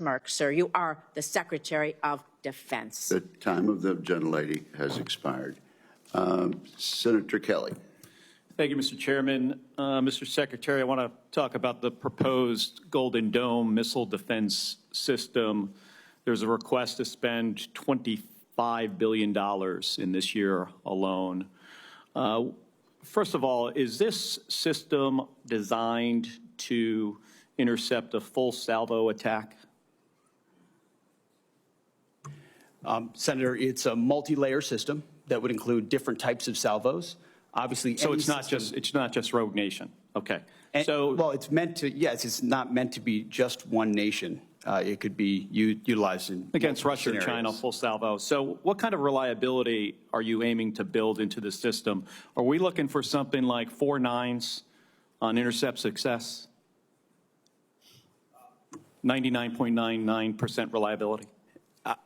smirk, sir. You are the Secretary of Defense. The time of the gentlelady has expired. Senator Kelly. Thank you, Mr. Chairman. Mr. Secretary, I want to talk about the proposed Golden Dome missile defense system. There's a request to spend $25 billion in this year alone. First of all, is this system designed to intercept a full salvo attack? Senator, it's a multi-layer system that would include different types of salvos. Obviously, so it's not just Rogue Nation. Okay. Well, it's meant to. Yes, it's not meant to be just one nation. It could be utilized in against Russia scenarios. and China, full salvo. So what kind of reliability are you aiming to build into the system? Are we looking for something like 4 nines on intercept success? 99.99% reliability?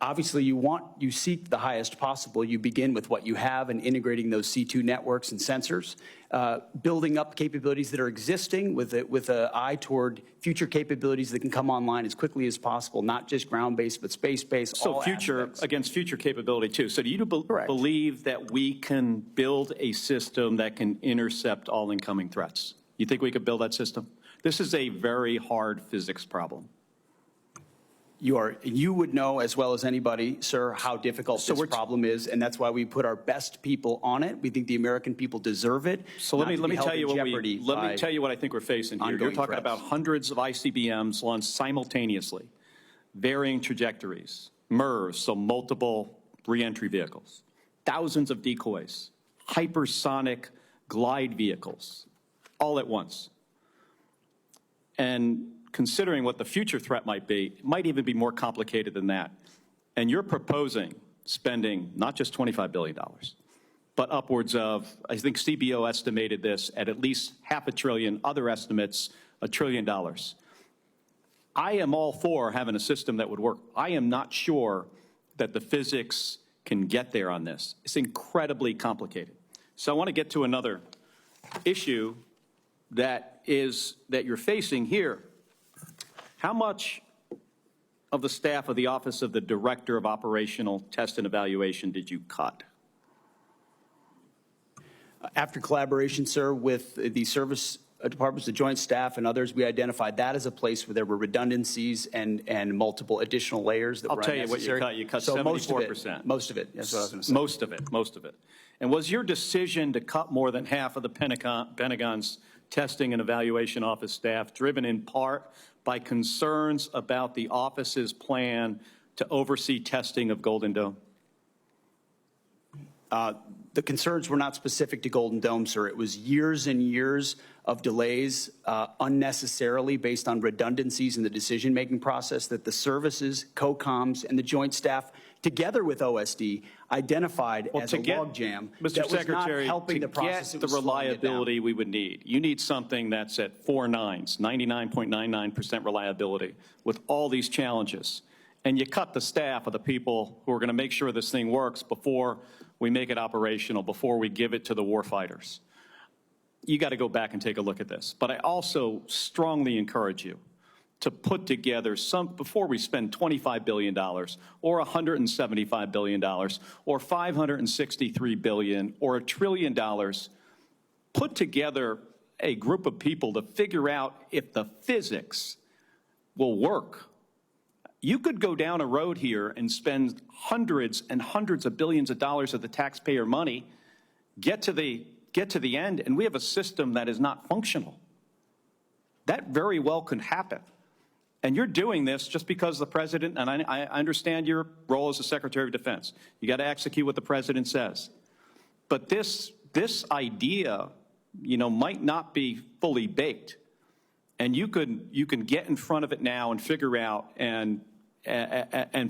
Obviously, you seek the highest possible. You begin with what you have and integrating those C2 networks and sensors, building up capabilities that are existing with an eye toward future capabilities that can come online as quickly as possible, not just ground-based, but space-based. So against future capability too. So do you believe that we can build a system that can intercept all incoming threats? You think we could build that system? This is a very hard physics problem. You would know as well as anybody, sir, how difficult this problem is, and that's why we put our best people on it. We think the American people deserve it. So let me tell you what I think we're facing here. You're talking about hundreds of ICBMs launched simultaneously, varying trajectories, MIRVs, so multiple reentry vehicles, thousands of decoys, hypersonic glide vehicles, all at once. And considering what the future threat might be, it might even be more complicated than that. And you're proposing spending not just $25 billion, but upwards of, I think CBO estimated this at least $500 billion, other estimates, $1 trillion. I am all for having a system that would work. I am not sure that the physics can get there on this. It's incredibly complicated. So I want to get to another issue that you're facing here. How much of the staff of the Office of the Director of Operational Test and Evaluation did you cut? After collaboration, sir, with the service departments, the Joint Staff, and others, we identified that as a place where there were redundancies and multiple additional layers that were unnecessary. I'll tell you what you cut. You cut 74%. Most of it. That's what I was going to say. Most of it. And was your decision to cut more than half of the Pentagon's Testing and Evaluation Office staff driven in part by concerns about the office's plan to oversee testing of Golden Dome? The concerns were not specific to Golden Dome, sir. It was years and years of delays unnecessarily based on redundancies in the decision-making process that the services, COCOMs, and the Joint Staff, together with OSD, identified as a logjam that was not helping the process. To get the reliability we would need, you need something that's at 4 nines, 99.99% reliability, with all these challenges. And you cut the staff of the people who are going to make sure this thing works before we make it operational, before we give it to the warfighters. You got to go back and take a look at this. But I also strongly encourage you to put together before we spend $25 billion or $175 billion or $563 billion or $1 trillion, put together a group of people to figure out if the physics will work. You could go down a road here and spend hundreds and hundreds of billions of dollars of the taxpayer money, get to the end, and we have a system that is not functional. That very well could happen. And you're doing this just because the president, and I understand your role as the Secretary of Defense. You got to execute what the president says. But this idea, might not be fully baked. And you can get in front of it now and figure out and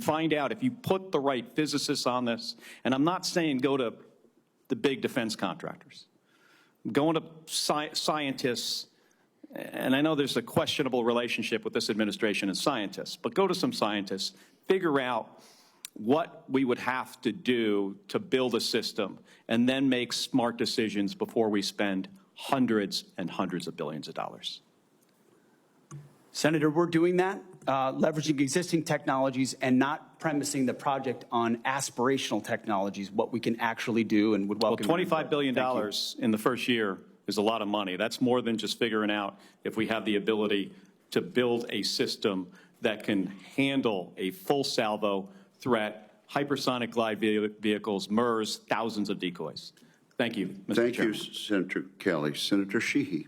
find out if you put the right physicists on this. And I'm not saying go to the big defense contractors. Going to scientists, and I know there's a questionable relationship with this administration and scientists, but go to some scientists, figure out what we would have to do to build a system, and then make smart decisions before we spend hundreds and hundreds of billions of dollars. Senator, we're doing that. leveraging existing technologies and not premising the project on aspirational technologies, what we can actually do, and would Well, welcome. $25 billion in the first year is a lot of money. That's more than just figuring out if we have the ability to build a system that can handle a full salvo threat, hypersonic glide vehicles, MERS, thousands of decoys. Thank you, Mr. Thank Chairman. you, Senator Kelly. Senator Sheehy.